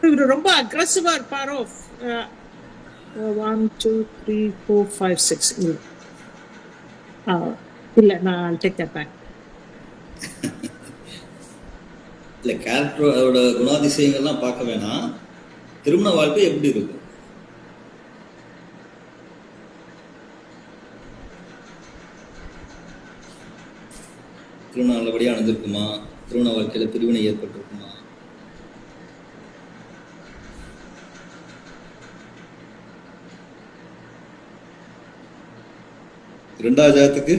இவரு ரொம்ப அக்ரெசிவா இருப்பாரோ. 1 2 3 4 5 6 இல்ல, நான் டேக் தட் பேக். இல்ல கேரக்டர் அதோட குணாதிசயங்கள்லாம் பார்க்க வேணாம். திருமண வாழ்க்கை எப்படி இருக்கும்? திருமணம் நல்லபடியா நடந்திருக்குமா? திருமண வாழ்க்கையில பிரிவினை ஏற்பட்டிருக்குமா? ரெண்டாவது ஜாதத்துக்கு,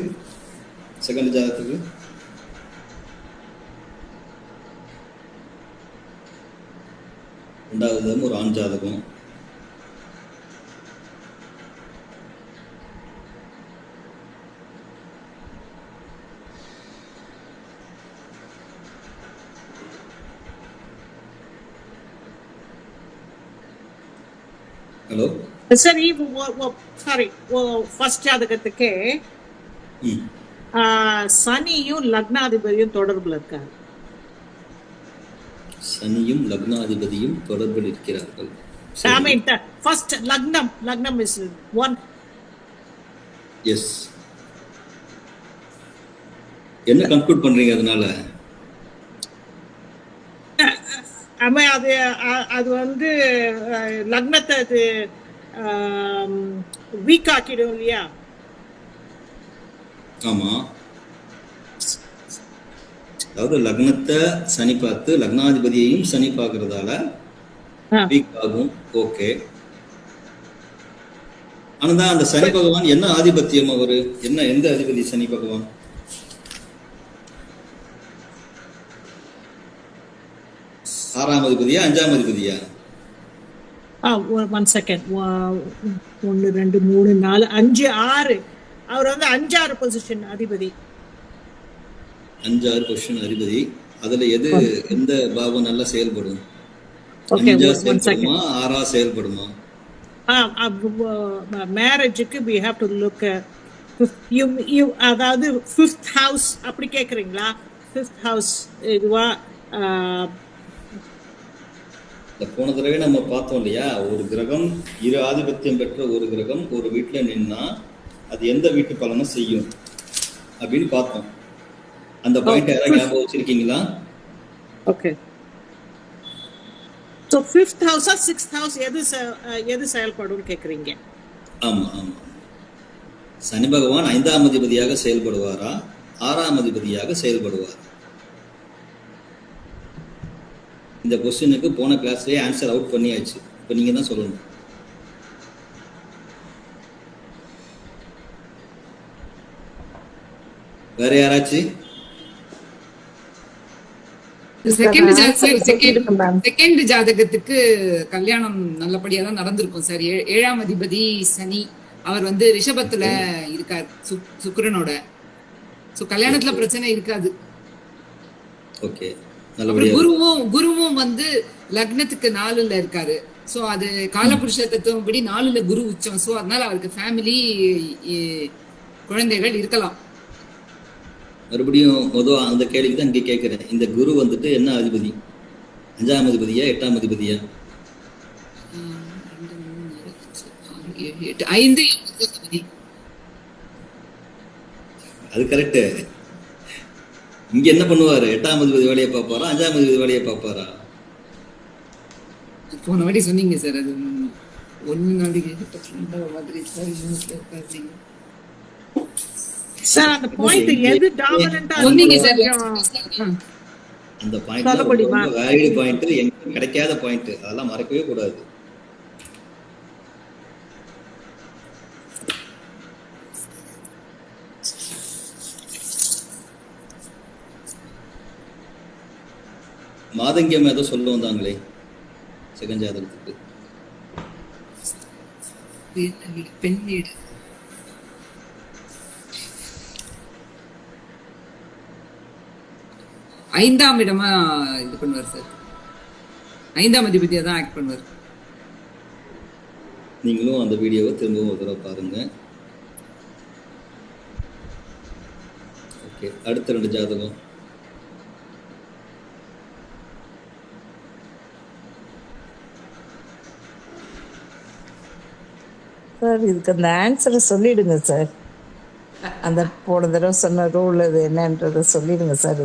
செகண்ட் ஜாதத்துக்கு ரெண்டாவது ஒரு ஆண் ஜாதகம். ஹலோ சரி, சாரி, ஃபர்ஸ்ட் ஜாதகத்துக்கே சனியும் லக்னாதிபதியும் தொடர்புல இருக்காங்க. சனியும் லக்னாதிபதியும் தொடர்பில் இருக்கிறார்கள். I mean, first Lagnam is one. Yes. என்ன கன்க்ளூட் பண்றீங்க அதனால? அது வந்து லக்னத்தை அது வீக் ஆக்கிடும் இல்லையா? ஆமா. அதாவது லக்னத்தை சனி பார்த்து லக்னாதிபதியையும் சனி பார்க்கறதால வீக் ஆகும். ஓகே. ஆனா அந்த சனி பகவான் என்ன ஆதிபத்தியம்? அவரு என்ன, எந்த அதிபதி சனி பகவான்? ஆறாம் அதிபதியா அஞ்சாம் அதிபதியா? 1 செகண்ட். 1 2 3 4 5 6. அவர் வந்து 5-6 பொசிஷன் அதிபதி. 5-6 பொசிஷன் அதிபதி. அதுல எது, எந்த பாவம் நல்லா செயல்படும்? Okay, 1 second. 6 செயல்படுமா? மேரேஜுக்கு we have to look you அதாவது 5th house அப்படி கேக்குறீங்களா? 5th house இதுவா? போன தடவை நம்ம பார்த்தோம் இல்லையா, ஒரு கிரகம், இரு ஆதிபத்தியம் பெற்ற ஒரு கிரகம் ஒரு வீட்டுல நின்னா அது எந்த வீட்டு பலனை செய்யும் அப்படின்னு பார்த்தோம். அந்த பாயிண்ட் யாராவது ஞாபகம் வச்சிருக்கீங்களா? Okay. So 5th house or 6th house எது செயல்படும் கேக்குறீங்க? ஆமா ஆமா. சனி பகவான் 5ஆம் அதிபதியாக செயல்படுவாரா, 6ஆம் அதிபதியாக செயல்படுவாரா? இந்த क्वेश्चனுக்கு போன கிளாஸ்லயே ஆன்சர் அவுட் பண்ணியாச்சு. இப்போ நீங்க தான் சொல்லணும். வேற யாராச்சு? செகண்ட் ஜாதகத்துக்கு கல்யாணம் நல்லபடியா தான் நடந்திருக்கும் சார். 7ஆம் அதிபதி சனி, அவர் வந்து ரிஷபத்துல இருக்கார் சுக்கிரனோட. சோ கல்யாணத்துல பிரச்சனை இருக்காது. ஓகே. குருவும் வந்து லக்னத்துக்கு 4ல இருக்காரு. சோ அது காலபுருஷ தத்துவப்படி 4ல குரு உச்சம். சோ அதனால அவருக்கு ஃபேமிலி, குழந்தைகள் இருக்கலாம். மறுபடியும் அந்த கேள்விக்கு தான் இங்கே கேட்கிறேன். இந்த குரு வந்துட்டு என்ன அதிபதி? 5ஆம் அதிபதியா 8ஆம் அதிபதியா? 5. அது கரெக்ட். இங்க என்ன பண்ணுவாரு? 8ஆம் அதிபதி வேலையை பார்ப்பாரா, 5ஆம் அதிபதி வேலையை பார்ப்பாரா? போன வாட்டி சொன்னீங்க சார். அது ஒன்னு நாளைக்கு சார் அந்த பாயிண்ட் எது டாமினன்ட்டா சொன்னீங்க சார். அந்த பாயிண்ட் ரொம்ப வேலிட் பாயிண்ட், எனக்கு கிடைக்காத பாயிண்ட். அதெல்லாம் மறக்கவே கூடாது. மாதங்கியம் ஏதோ சொல்ல வந்தாங்களே செகண்ட் ஜாதகத்துக்கு. பெண் வீடு 5ஆம் இடமா இது பண்ணுவார் சார். 5ஆம் அதிபதியா தான் ஆக்ட் பண்ணுவார். நீங்களும் அந்த வீடியோவை திரும்பவும் ஒரு தடவை பாருங்க. ஓகே. அடுத்த 2 ஜாதகம். சார் இதுக்கு அந்த ஆன்சரை சொல்லிடுங்க சார். அந்த போன தடவை சொன்ன ரூல் அது என்னன்றதை சொல்லிடுங்க சார்.